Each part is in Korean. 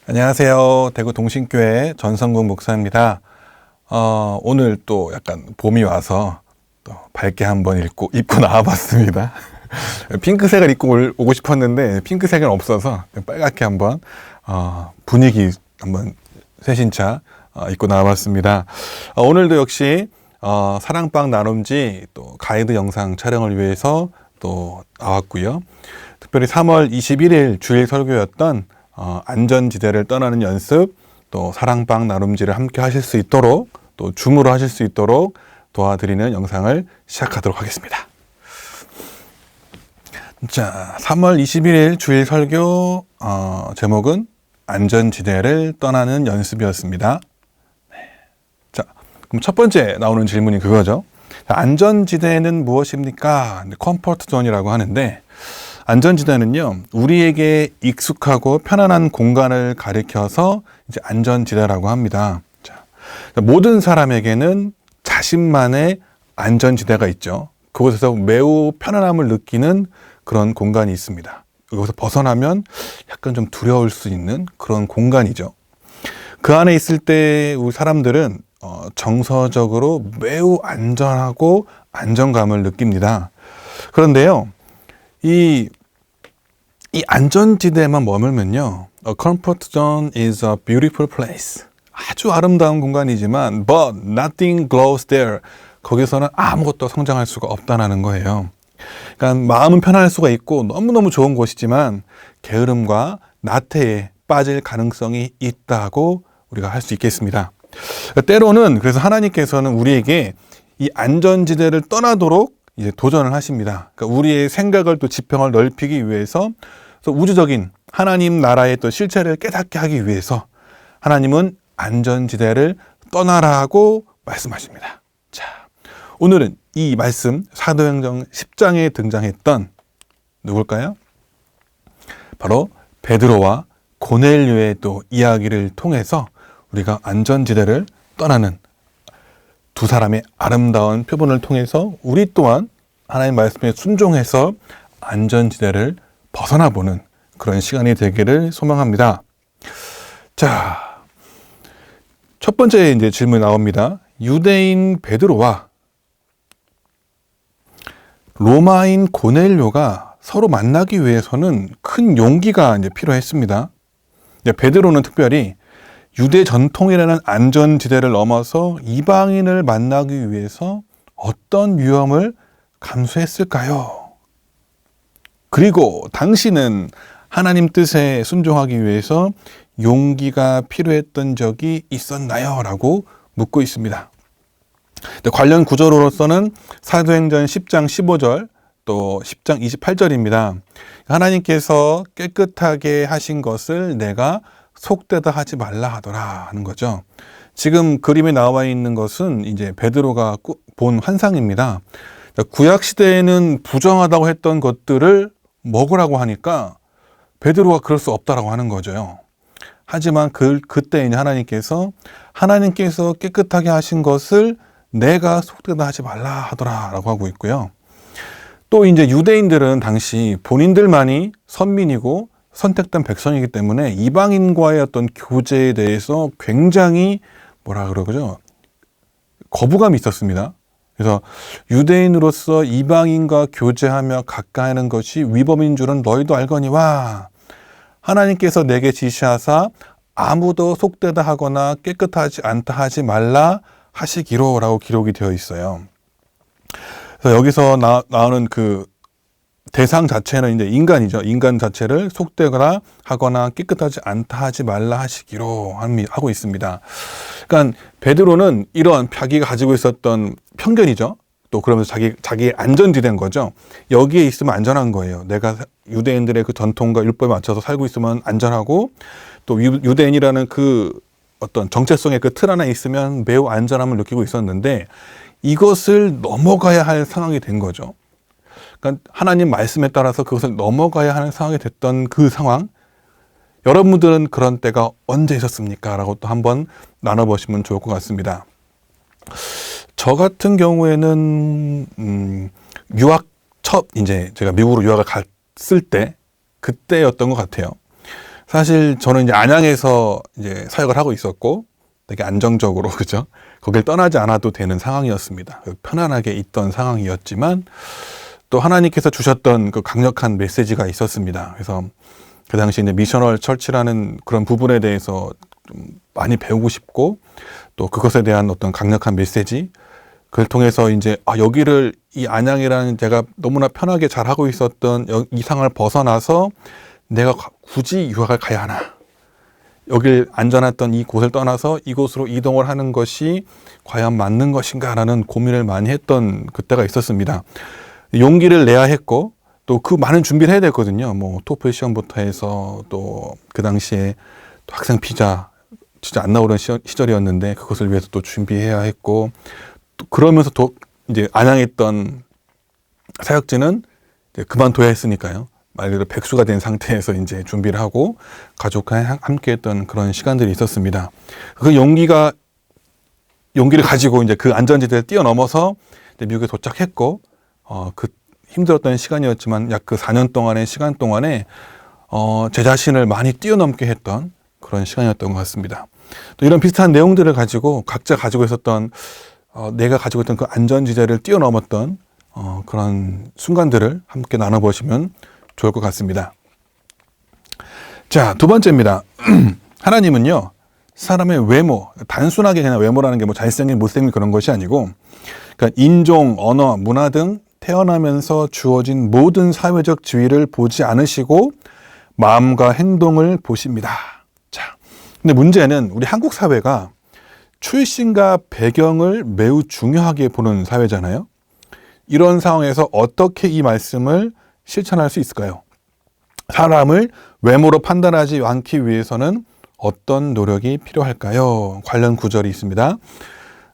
안녕하세요. 대구 동신교회 전성국 목사입니다. 오늘 또 약간 봄이 와서 또 밝게 한번 입고 나와봤습니다. 핑크색을 입고 오고 싶었는데 핑크색은 없어서 빨갛게 한번 분위기 한번 새신차 입고 나와봤습니다. 오늘도 역시 사랑방 나눔지 또 가이드 영상 촬영을 위해서 또 나왔고요. 특별히 3월 21일 주일 설교였던 안전지대를 떠나는 연습, 또 사랑방 나눔지를 함께 하실 수 있도록, 또 줌으로 하실 수 있도록 도와드리는 영상을 시작하도록 하겠습니다. 자, 3월 21일 주일 설교 제목은 안전지대를 떠나는 연습이었습니다. 자, 그럼 첫 번째 나오는 질문이 그거죠. 안전지대는 무엇입니까? 컴포트 존이라고 하는데, 안전지대는요, 우리에게 익숙하고 편안한 공간을 가리켜서 이제 안전지대라고 합니다. 자, 모든 사람에게는 자신만의 안전지대가 있죠. 그곳에서 매우 편안함을 느끼는 그런 공간이 있습니다. 여기서 벗어나면 약간 좀 두려울 수 있는 그런 공간이죠. 그 안에 있을 때 우리 사람들은 정서적으로 매우 안전하고 안정감을 느낍니다. 그런데요, 이 안전지대에만 머물면요, A comfort zone is a beautiful place. 아주 아름다운 공간이지만, but nothing grows there. 거기서는 아무것도 성장할 수가 없다는 거예요. 그러니까 마음은 편안할 수가 있고 너무너무 좋은 곳이지만 게으름과 나태에 빠질 가능성이 있다고 우리가 할 수 있겠습니다. 때로는 그래서 하나님께서는 우리에게 이 안전지대를 떠나도록 이제 도전을 하십니다. 그러니까 우리의 생각을 또 지평을 넓히기 위해서, 그래서 우주적인 하나님 나라의 또 실체를 깨닫게 하기 위해서 하나님은 안전지대를 떠나라고 말씀하십니다. 자, 오늘은 이 말씀 사도행전 10장에 등장했던 누굴까요? 바로 베드로와 고넬료의 또 이야기를 통해서 우리가 안전지대를 떠나는 두 사람의 아름다운 표본을 통해서 우리 또한 하나님 말씀에 순종해서 안전지대를 벗어나보는 그런 시간이 되기를 소망합니다. 자, 첫 번째 이제 질문이 나옵니다. 유대인 베드로와 로마인 고넬료가 서로 만나기 위해서는 큰 용기가 이제 필요했습니다. 베드로는 특별히 유대 전통이라는 안전지대를 넘어서 이방인을 만나기 위해서 어떤 위험을 감수했을까요? 그리고 당신은 하나님 뜻에 순종하기 위해서 용기가 필요했던 적이 있었나요? 라고 묻고 있습니다. 관련 구절로서는 사도행전 10장 15절 또 10장 28절입니다. 하나님께서 깨끗하게 하신 것을 내가 속되다 하지 말라 하더라 하는 거죠. 지금 그림에 나와 있는 것은 이제 베드로가 본 환상입니다. 구약 시대에는 부정하다고 했던 것들을 먹으라고 하니까 베드로가 그럴 수 없다라고 하는 거죠. 하지만 그때 이제 하나님께서 깨끗하게 하신 것을 내가 속되다 하지 말라 하더라라고 하고 있고요. 또 이제 유대인들은 당시 본인들만이 선민이고 선택된 백성이기 때문에 이방인과의 어떤 교제에 대해서 굉장히 거부감이 있었습니다. 그래서 유대인으로서 이방인과 교제하며 가까이 하는 것이 위법인 줄은 너희도 알거니와 하나님께서 내게 지시하사 아무도 속되다 하거나 깨끗하지 않다 하지 말라 하시기로 라고 기록이 되어 있어요. 그래서 여기서 나오는 그 대상 자체는 이제 인간이죠. 인간 자체를 속되거나 하거나 깨끗하지 않다 하지 말라 하시기로 하고 있습니다. 그러니까 베드로는 이런 자기가 가지고 있었던 편견이죠. 또 그러면서 자기의 안전지대인 거죠. 여기에 있으면 안전한 거예요. 내가 유대인들의 그 전통과 율법에 맞춰서 살고 있으면 안전하고, 또 유대인이라는 그 어떤 정체성의 그 틀 안에 있으면 매우 안전함을 느끼고 있었는데 이것을 넘어가야 할 상황이 된 거죠. 그러니까 하나님 말씀에 따라서 그것을 넘어가야 하는 상황이 됐던 그 상황, 여러분들은 그런 때가 언제 있었습니까? 라고 또 한번 나눠보시면 좋을 것 같습니다. 저 같은 경우에는 이제 제가 미국으로 유학을 갔을 때 그때였던 것 같아요. 사실 저는 이제 안양에서 이제 사역을 하고 있었고 되게 안정적으로 그죠? 거길 떠나지 않아도 되는 상황이었습니다. 편안하게 있던 상황이었지만 또 하나님께서 주셨던 그 강력한 메시지가 있었습니다. 그래서 그 당시 이제 미셔널 철치라는 그런 부분에 대해서 좀 많이 배우고 싶고 또 그것에 대한 어떤 강력한 메시지 그걸 통해서 이제 여기를 이 안양이라는 제가 너무나 편하게 잘 하고 있었던 이 상을 벗어나서 내가 굳이 유학을 가야 하나? 여길 안전했던 이 곳을 떠나서 이곳으로 이동을 하는 것이 과연 맞는 것인가라는 고민을 많이 했던 그때가 있었습니다. 용기를 내야 했고 또 그 많은 준비를 해야 됐거든요. 뭐 토플 시험부터 해서 또 그 당시에 또 학생 비자 진짜 안 나오던 시절이었는데 그것을 위해서 또 준비해야 했고 또 그러면서 또 이제 안양에 있던 사역지는 이제 그만둬야 했으니까요. 말 그대로 백수가 된 상태에서 이제 준비를 하고 가족과 함께 했던 그런 시간들이 있었습니다. 그 용기를 가지고 이제 그 안전지대를 뛰어넘어서 이제 미국에 도착했고, 그 힘들었던 시간이었지만 약 그 4년 동안의 시간 동안에, 제 자신을 많이 뛰어넘게 했던 그런 시간이었던 것 같습니다. 또 이런 비슷한 내용들을 가지고 각자 가지고 있었던, 내가 가지고 있던 그 안전지대를 뛰어넘었던, 그런 순간들을 함께 나눠보시면 좋을 것 같습니다. 자, 두 번째입니다. 하나님은요, 사람의 외모, 단순하게 그냥 외모라는 게 뭐 잘생긴, 못생긴 그런 것이 아니고, 그러니까 인종, 언어, 문화 등 태어나면서 주어진 모든 사회적 지위를 보지 않으시고 마음과 행동을 보십니다. 자, 근데 문제는 우리 한국 사회가 출신과 배경을 매우 중요하게 보는 사회잖아요. 이런 상황에서 어떻게 이 말씀을 실천할 수 있을까요? 사람을 외모로 판단하지 않기 위해서는 어떤 노력이 필요할까요? 관련 구절이 있습니다.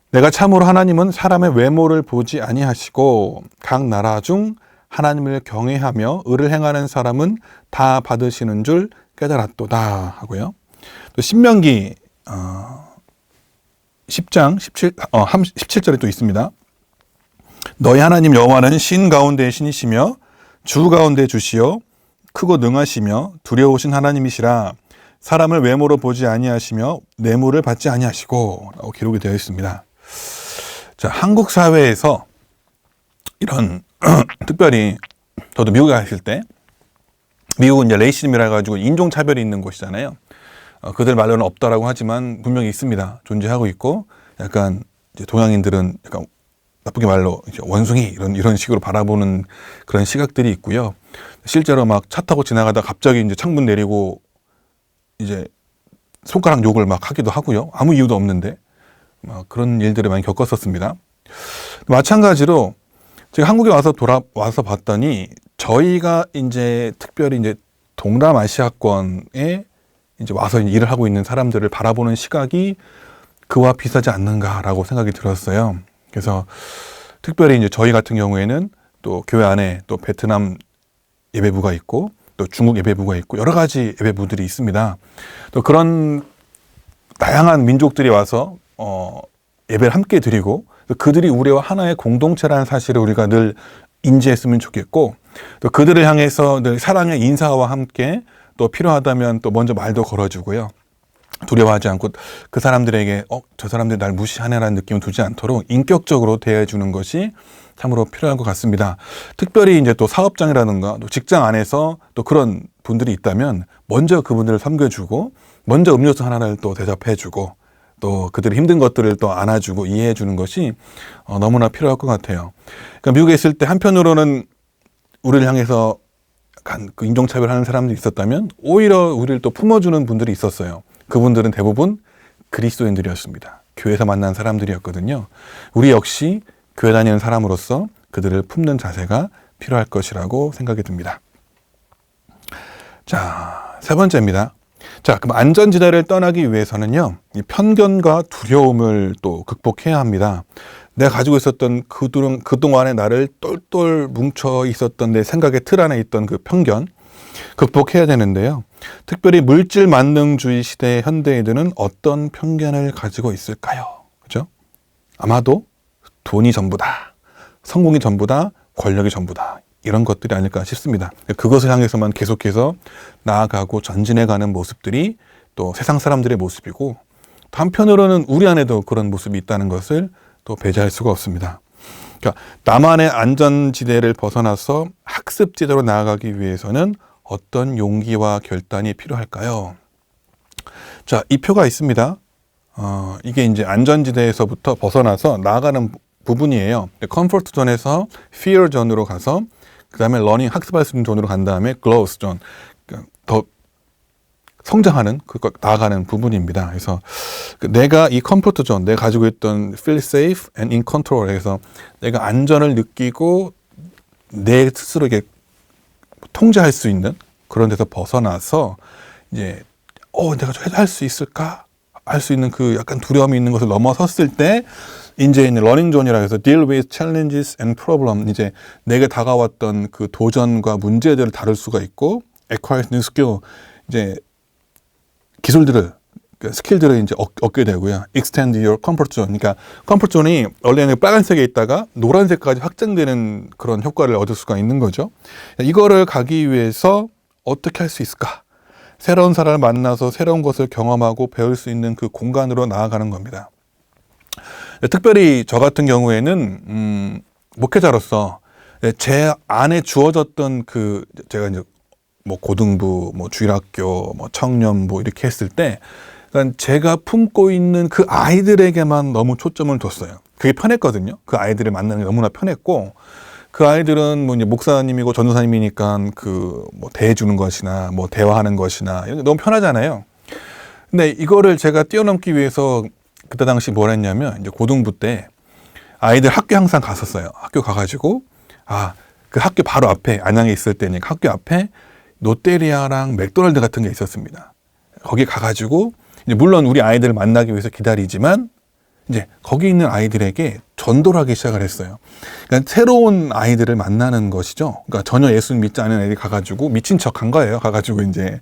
내가 참으로 하나님은 사람의 외모를 보지 아니하시고 각 나라 중 하나님을 경외하며 의를 행하는 사람은 다 받으시는 줄 깨달았도다 하고요. 또 신명기 10장 17절에 또 있습니다. 너희 하나님 여호와는 신 가운데의 신이시며 주 가운데 주시요 크고 능하시며 두려우신 하나님이시라 사람을 외모로 보지 아니하시며 뇌물을 받지 아니하시고 라고 기록이 되어 있습니다. 자, 한국 사회에서 이런 특별히 저도 미국에 갔을 때 미국은 이제 레이시즘이라 가지고 인종차별이 있는 곳이잖아요. 그들 말로는 없다라고 하지만 분명히 있습니다. 존재하고 있고 약간 이제 동양인들은 약간 나쁘게 말로 원숭이 이런 식으로 바라보는 그런 시각들이 있고요. 실제로 막 차 타고 지나가다 갑자기 이제 창문 내리고 이제 손가락 욕을 막 하기도 하고요. 아무 이유도 없는데 막 그런 일들을 많이 겪었었습니다. 마찬가지로 제가 한국에 돌아와서 봤더니 저희가 이제 특별히 이제 동남아시아권에 이제 와서 일을 하고 있는 사람들을 바라보는 시각이 그와 비슷하지 않는가라고 생각이 들었어요. 그래서 특별히 이제 저희 같은 경우에는 또 교회 안에 또 베트남 예배부가 있고 또 중국 예배부가 있고 여러 가지 예배부들이 있습니다. 또 그런 다양한 민족들이 와서 예배를 함께 드리고 그들이 우리와 하나의 공동체라는 사실을 우리가 늘 인지했으면 좋겠고 또 그들을 향해서 늘 사랑의 인사와 함께 또 필요하다면 또 먼저 말도 걸어주고요. 두려워하지 않고 그 사람들에게 저 사람들이 날 무시하네라는 느낌을 두지 않도록 인격적으로 대해주는 것이 참으로 필요한 것 같습니다. 특별히 이제 또 사업장이라든가 또 직장 안에서 또 그런 분들이 있다면 먼저 그분들을 섬겨주고 먼저 음료수 하나를 또 대접해주고 또 그들의 힘든 것들을 또 안아주고 이해해주는 것이 너무나 필요할 것 같아요. 그러니까 미국에 있을 때 한편으로는 우리를 향해서 약간 그 인종차별하는 사람들이 있었다면 오히려 우리를 또 품어주는 분들이 있었어요. 그분들은 대부분 그리스도인들이었습니다. 교회에서 만난 사람들이었거든요. 우리 역시 교회 다니는 사람으로서 그들을 품는 자세가 필요할 것이라고 생각이 듭니다. 자, 세 번째입니다. 자, 그럼 안전지대를 떠나기 위해서는요, 이 편견과 두려움을 또 극복해야 합니다. 내가 가지고 있었던 그동안에 나를 똘똘 뭉쳐 있었던 내 생각의 틀 안에 있던 그 편견, 극복해야 되는데요. 특별히 물질 만능주의 시대의 현대인들은 어떤 편견을 가지고 있을까요? 그죠? 아마도 돈이 전부다, 성공이 전부다, 권력이 전부다. 이런 것들이 아닐까 싶습니다. 그것을 향해서만 계속해서 나아가고 전진해가는 모습들이 또 세상 사람들의 모습이고, 한편으로는 우리 안에도 그런 모습이 있다는 것을 또 배제할 수가 없습니다. 그러니까 나만의 안전지대를 벗어나서 학습지대로 나아가기 위해서는 어떤 용기와 결단이 필요할까요? 자, 이 표가 있습니다. 이게 이제 안전지대에서부터 벗어나서 나아가는 부분이에요. 컴포트 존에서 fear 존으로 가서 그 다음에 러닝, 학습할 수 있는 존으로 간 다음에 growth 존, 더 성장하는, 나아가는 부분입니다. 그래서 내가 이 컴포트 존, 내가 가지고 있던 feel safe and in control, 그래서 내가 안전을 느끼고 내 스스로에게 통제할 수 있는 그런 데서 벗어나서 이제 내가 할 수 있을까? 할 수 있는 그 약간 두려움이 있는 것을 넘어섰을 때 이제 있는 러닝 존이라 해서 deal with challenges and problem, 이제 내게 다가왔던 그 도전과 문제들을 다룰 수가 있고 acquire new skill, 이제 기술들을, 스킬들을 이제 얻게 되고요. extend your comfort zone, 그러니까 컴포트 존이 원래는 빨간색에 있다가 노란색까지 확장되는 그런 효과를 얻을 수가 있는 거죠. 이거를 가기 위해서 어떻게 할 수 있을까? 새로운 사람을 만나서 새로운 것을 경험하고 배울 수 있는 그 공간으로 나아가는 겁니다. 특별히 저 같은 경우에는 목회자로서 제 안에 주어졌던 그, 제가 이제 뭐 고등부, 뭐 주일학교, 뭐 청년부 이렇게 했을 때, 그러니까 제가 품고 있는 그 아이들에게만 너무 초점을 뒀어요. 그게 편했거든요. 그 아이들을 만나는 게 너무나 편했고, 그 아이들은 뭐 이제 목사님이고 전도사님이니까 그 뭐 대해주는 것이나 뭐 대화하는 것이나 이런 게 너무 편하잖아요. 근데 이거를 제가 뛰어넘기 위해서 그때 당시 뭘 했냐면, 이제 고등부 때 아이들 학교 항상 갔었어요. 학교 가가지고 그 학교 바로 앞에, 안양에 있을 때니까 학교 앞에 롯데리아랑 맥도날드 같은 게 있었습니다. 거기 가가지고 이제 물론 우리 아이들을 만나기 위해서 기다리지만 이제 거기 있는 아이들에게 전도를 하기 시작을 했어요. 그러니까 새로운 아이들을 만나는 것이죠. 그러니까 전혀 예수 믿지 않은 애들이 가가지고 미친 척 한 거예요. 가가지고 이제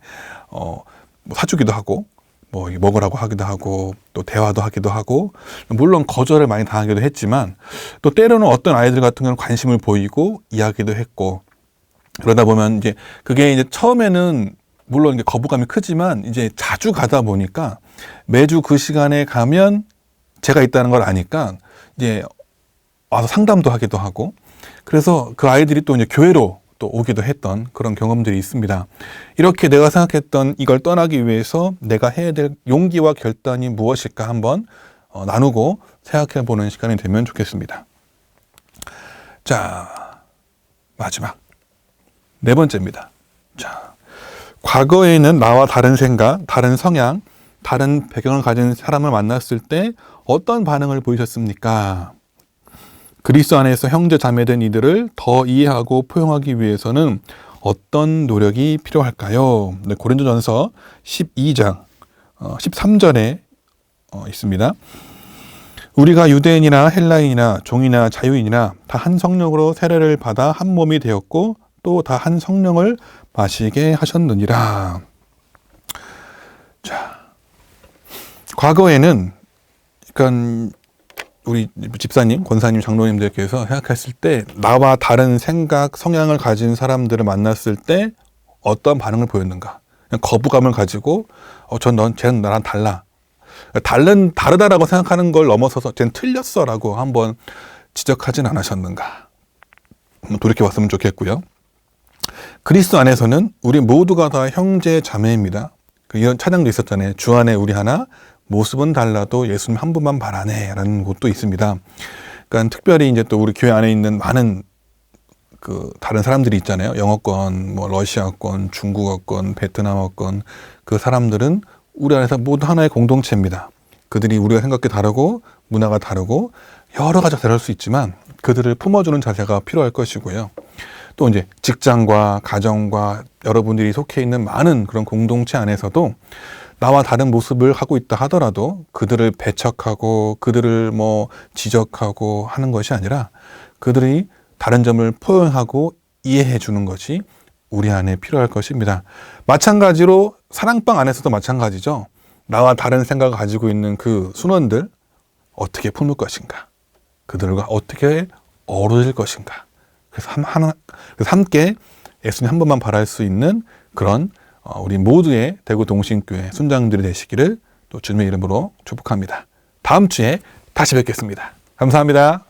뭐 사주기도 하고 뭐 먹으라고 하기도 하고 또 대화도 하기도 하고, 물론 거절을 많이 당하기도 했지만 또 때로는 어떤 아이들 같은 경우는 관심을 보이고 이야기도 했고, 그러다 보면 이제 그게 이제 처음에는 물론 이제 거부감이 크지만 이제 자주 가다 보니까 매주 그 시간에 가면 제가 있다는 걸 아니까 이제 와서 상담도 하기도 하고, 그래서 그 아이들이 또 이제 교회로 또 오기도 했던 그런 경험들이 있습니다. 이렇게 내가 생각했던 이걸 떠나기 위해서 내가 해야 될 용기와 결단이 무엇일까 한번 나누고 생각해 보는 시간이 되면 좋겠습니다. 자, 마지막 네 번째입니다. 자, 과거에는 나와 다른 생각, 다른 성향, 다른 배경을 가진 사람을 만났을 때 어떤 반응을 보이셨습니까? 그리스도 안에서 형제 자매된 이들을 더 이해하고 포용하기 위해서는 어떤 노력이 필요할까요? 네, 고린도전서 12장 13절에 있습니다. 우리가 유대인이나 헬라인이나 종이나 자유인이나 다 한 성령으로 세례를 받아 한 몸이 되었고 또 다 한 성령을 마시게 하셨느니라. 자, 과거에는 그러니까 우리 집사님, 권사님, 장로님들께서 생각했을 때 나와 다른 생각, 성향을 가진 사람들을 만났을 때 어떤 반응을 보였는가? 그냥 거부감을 가지고 쟤는 나랑 달라. 다르다라고 생각하는 걸 넘어서서 쟤는 틀렸어라고 한번 지적하진 않으셨는가? 돌이켜봤으면 좋겠고요. 그리스도 안에서는 우리 모두가 다 형제 자매입니다. 이런 찬양도 있었잖아요. 주 안에 우리 하나, 모습은 달라도 예수님 한 분만 바라네 라는 곳도 있습니다. 그러니까 특별히 이제 또 우리 교회 안에 있는 많은 그 다른 사람들이 있잖아요. 영어권, 뭐 러시아권, 중국어권, 베트남어권, 그 사람들은 우리 안에서 모두 하나의 공동체입니다. 그들이 우리가 생각이 다르고 문화가 다르고 여러 가지가 다를 수 있지만 그들을 품어주는 자세가 필요할 것이고요. 또 이제 직장과 가정과 여러분들이 속해 있는 많은 그런 공동체 안에서도 나와 다른 모습을 하고 있다 하더라도 그들을 배척하고 그들을 뭐 지적하고 하는 것이 아니라 그들이 다른 점을 포용하고 이해해 주는 것이 우리 안에 필요할 것입니다. 마찬가지로 사랑방 안에서도 마찬가지죠. 나와 다른 생각을 가지고 있는 그 순원들 어떻게 품을 것인가? 그들과 어떻게 어우러질 것인가? 그래서 그래서 함께 예수님 한 번만 바랄 수 있는 그런 우리 모두의 대구 동신교회 순장들이 되시기를 또 주님의 이름으로 축복합니다. 다음 주에 다시 뵙겠습니다. 감사합니다.